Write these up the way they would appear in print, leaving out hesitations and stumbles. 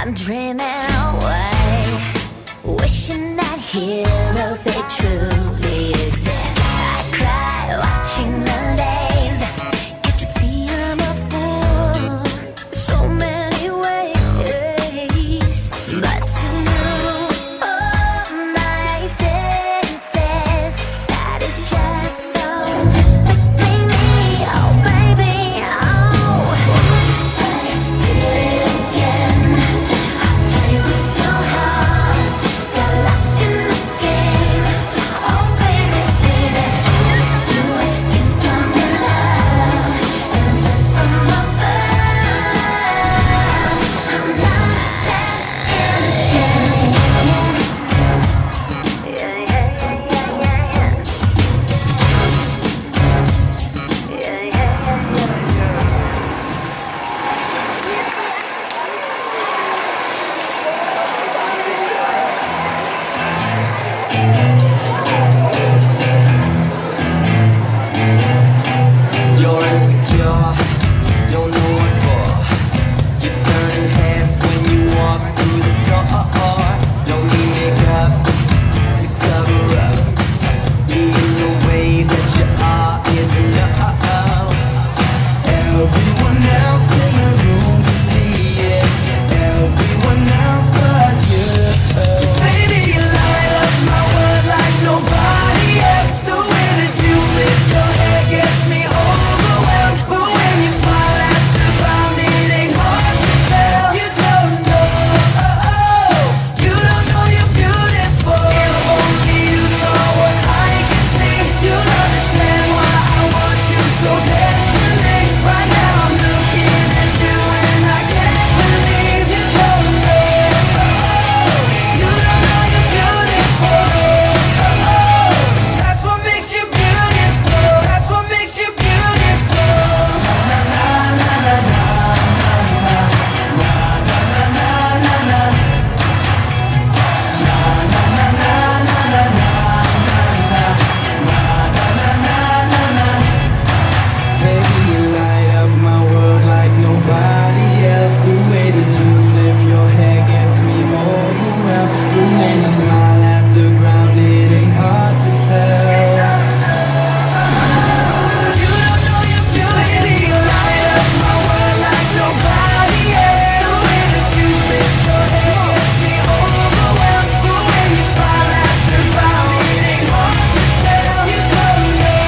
I'm dreaming away, wishing that heroes they truly exist. I cry watching the days, can't you see I'm a fool? So many ways, but to lose all my senses, that is just so baby, oh baby, oh. I did it again. I played with your heart, got lost in the game. Oh baby, baby, you think I'm in love, and I'm sent from above. I'm not that innocent. Yeah, yeah, yeah, yeah, yeah, yeah, yeah, yeah. You're insecure, don't know what for. You're turning heads when you walk through the door. Don't need makeup to cover up. Being the way that you are is enough. Everyone else in the room can see it. Everyone else but you. Baby, you light up my world like nobody else. The way that you flip your hair gets me overwhelmed. But when you smile at the ground, it ain't hard to tell. You don't know, you don't know you're beautiful. If only you saw what I can see, you'll understand why I want you so desperately. Right now I'm looking at you and I can't believe you don't know. You don't know you're beautiful. That's what makes you beautiful. That's what makes you beautiful. Na na na na na na na na na na na. Na na na na na na na na na. Baby, you light up my world like nobody else. The way that you flip your hair gets me overwhelmed. But when you smile at the ground, it ain't hard to tell. You don't know you're beautiful. You light up my world like nobody else. The way that you flip your hair gets me overwhelmed. But when you smile at the ground, it ain't hard to tell. You don't know.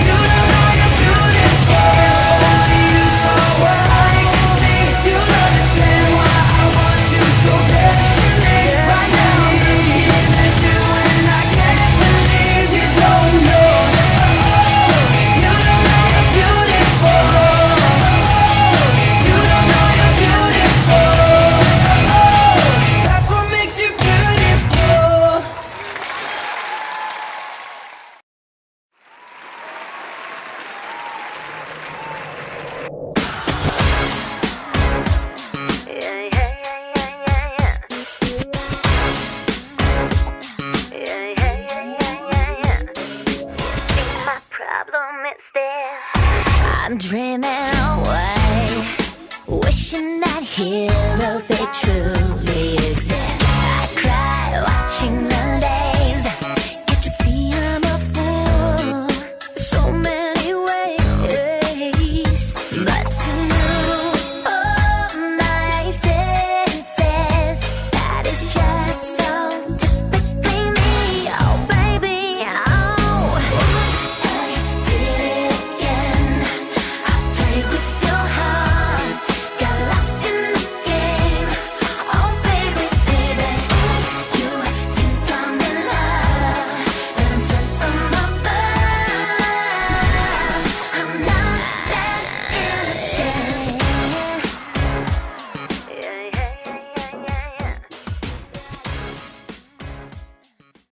You don't know you're beautiful. Only you saw what I can see. You'll understand why I want you so desperately. Right now I'm looking at you and I can't believe you don't know. You don't know you're beautiful. You don't know you're beautiful. That's what makes you beautiful. Yeah, yeah, yeah, yeah, yeah, yeah. Yeah, yeah, yeah, yeah, yeah, yeah. Think my problem is this: I'm dreaming away, wishing that heroes they truly exist. I cry watching the